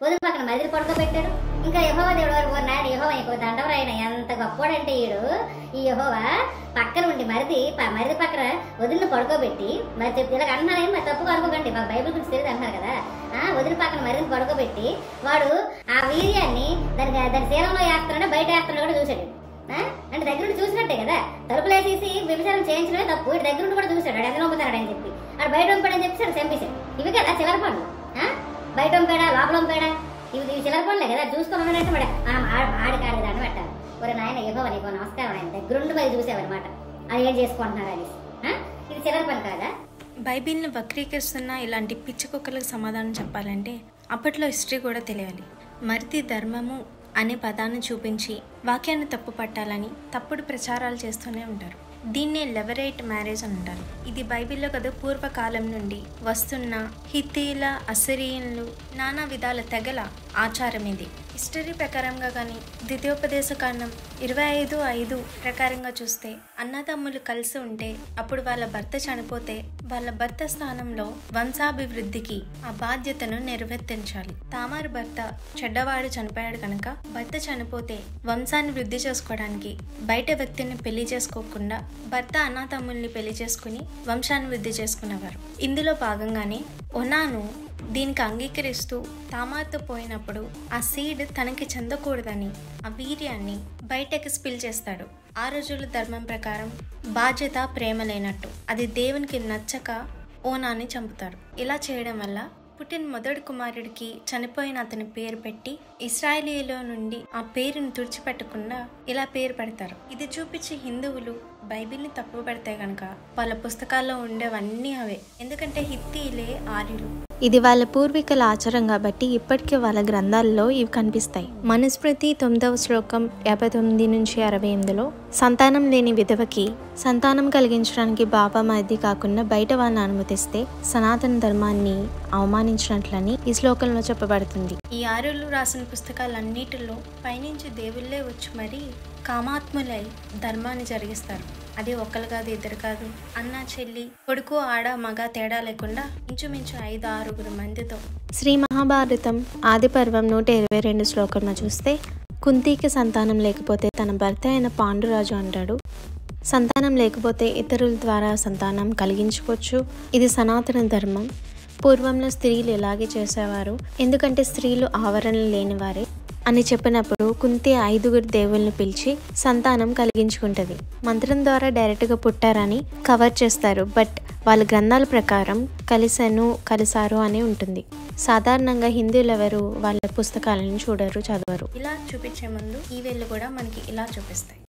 వదిలి పక్కన మరిది పడుకోబెట్టాడు. ఇంకా యెహోవా దేవుడు వారు నాడు యెహోవా నీకు దండవరాయన ఎంత గొప్పోడంటే ఈ యెహోవా పక్కన ఉండి మరిది పక్కన వదిలిని పడుకోబెట్టి మరి చెప్తే ఇలా అంటున్నారేం మరి తప్పుగా అనుకోకండి, మాకు బైబిల్ గురించి తెలియదు అంటున్నారు కదా. వదిలి పక్కన మరిదిని పడుకోబెట్టి వాడు ఆ వీర్యాన్ని దాని శీలంలో వేస్తున్నాడో బయట వేస్తున్నాడో కూడా చూశాడు. అంటే దగ్గర నుండి చూసినట్టే కదా, తలుపులు వేసేసి వ్యభిచారం చేయించడమే తప్పు, ఇటు దగ్గర నుండి కూడా చూశాడు వాడు ఎంత నొప్పుతాడు అని చెప్పి, వాడు బయట పంపాడని చెప్పి చంపేశాడు. ఇవి కదా చిల్లర పనులు, బయట పంపాడా లోపల పంపాడా, ఇవి చిల్లర పనులే కదా. చూసుకోమన్నాడంటే వాడు ఆడి కాడి దాన్ని పెట్టాలి. ఒరే నాయన యెహోవా నీకు నమస్కారం, ఆయన దగ్గరుండి మరి చూసావన్నమాట అది ఏం చేసుకుంటున్నారు అని. ఇది చిల్లర పని కాదా? బైబిల్ని వక్రీకరిస్తున్న ఇలాంటి పిచ్చి కుక్కలకు సమాధానం చెప్పాలంటే అప్పట్లో హిస్టరీ కూడా తెలియాలి. మరిది ధర్మము అనే పదాన్ని చూపించి వాక్యాన్ని తప్పు పట్టాలని తప్పుడు ప్రచారాలు చేస్తూనే ఉంటారు. దీన్నే లెవరైట్ మ్యారేజ్ అని అంటారు. ఇది బైబిల్లో కదా పూర్వకాలం నుండి వస్తున్న హిత్తీల, అసిరియన్లు, నానా విధాల తెగల ఆచారం ఇది. హిస్టరీ ప్రకారంగా కానీ ద్వితీయోపదేశ కాండం 25:5 ప్రకారంగా చూస్తే అన్నదమ్ములు కలిసి ఉంటే అప్పుడు వాళ్ళ భర్త చనిపోతే వాళ్ళ భర్త స్థానంలో వంశాభివృద్ధికి ఆ బాధ్యతను నిర్వర్తించాలి. తామారు భర్త చెడ్డవాడు చనిపోయాడు కనుక భర్త చనిపోతే వంశాన్ని వృద్ధి చేసుకోవడానికి బయట వ్యక్తిని పెళ్లి చేసుకోకుండా భర్త అన్నదమ్ముల్ని పెళ్లి చేసుకుని వంశాన్ని వృద్ధి చేసుకునేవారు. ఇందులో భాగంగానే ఒనాను దీనికి అంగీకరిస్తూ తామార్తో పోయినప్పుడు ఆ సీడ్ తనకి చెందకూడదని ఆ వీర్యాన్ని బయటకి స్పిల్ చేస్తాడు. ఆ రోజుల ధర్మం ప్రకారం బాధ్యత ప్రేమ లేనట్టు, అది దేవునికి నచ్చక ఓనాన్ని చంపుతారు. ఇలా చేయడం వల్ల పుట్టిన మొదటి కుమారుడికి చనిపోయిన అతని పేరు పెట్టి ఇశ్రాయేలీలో నుండి ఆ పేరును తుడిచిపెట్టకుండా ఇలా పేరు పెడతారు. ఇది చూపించి హిందువులు బైబిల్ని తప్పు పెడితే కనుక వాళ్ళ పుస్తకాల్లో ఉండేవన్నీ అవే. ఎందుకంటే హిత్తీలే ఆర్యులు. ఇది వాళ్ళ పూర్వీకుల ఆచారం కాబట్టి ఇప్పటికీ వాళ్ళ గ్రంథాల్లో ఇవి కనిపిస్తాయి. మనుస్మృతి 9వ శ్లోకం 59-68లో సంతానం లేని విధవకి సంతానం కలిగించడానికి బాబా మరిది కాకుండా బయట వాళ్ళని అనుమతిస్తే సనాతన ధర్మాన్ని అవమానించినట్లని ఈ శ్లోకంలో చెప్పబడుతుంది. ఈ ఆర్యులు రాసిన పుస్తకాలన్నిటిలో పైనుంచి దేవుళ్ళే వచ్చి మరీ కామాత్ములై ధర్మాన్ని జరిగిస్తారు. అది ఒకరు కాదు, ఇద్దరు కాదు, అన్న చెల్లి, కొడుకు, ఆడ, మగ తేడా లేకుండా ఇంచుమించు 5-6 మందితో. శ్రీ మహాభారతం ఆది పర్వం 122 శ్లోకంలో చూస్తే కుంతికి సంతానం లేకపోతే తన భర్త అయిన పాండురాజు అంటాడు, సంతానం లేకపోతే ఇతరుల ద్వారా సంతానం కలిగించుకోవచ్చు. ఇది సనాతన ధర్మం. పూర్వంలో స్త్రీలు ఇలాగే చేసేవారు, ఎందుకంటే స్త్రీలు ఆవరణలు లేనివారే అని చెప్పినప్పుడు కుంతి 5 దేవుళ్ళని పిలిచి సంతానం కలిగించుకుంటుంది. మంత్రం ద్వారా డైరెక్ట్గా పుట్టారని కవర్ చేస్తారు, బట్ వాళ్ళ గ్రంథాల ప్రకారం కలిసారు అని ఉంటుంది. సాధారణంగా హిందువులు ఎవరు వాళ్ళ పుస్తకాలను చూడరు, చదవరు. ఇలా చూపించే ముందు ఈ వేళ్ళు కూడా మనకి ఇలా చూపిస్తాయి.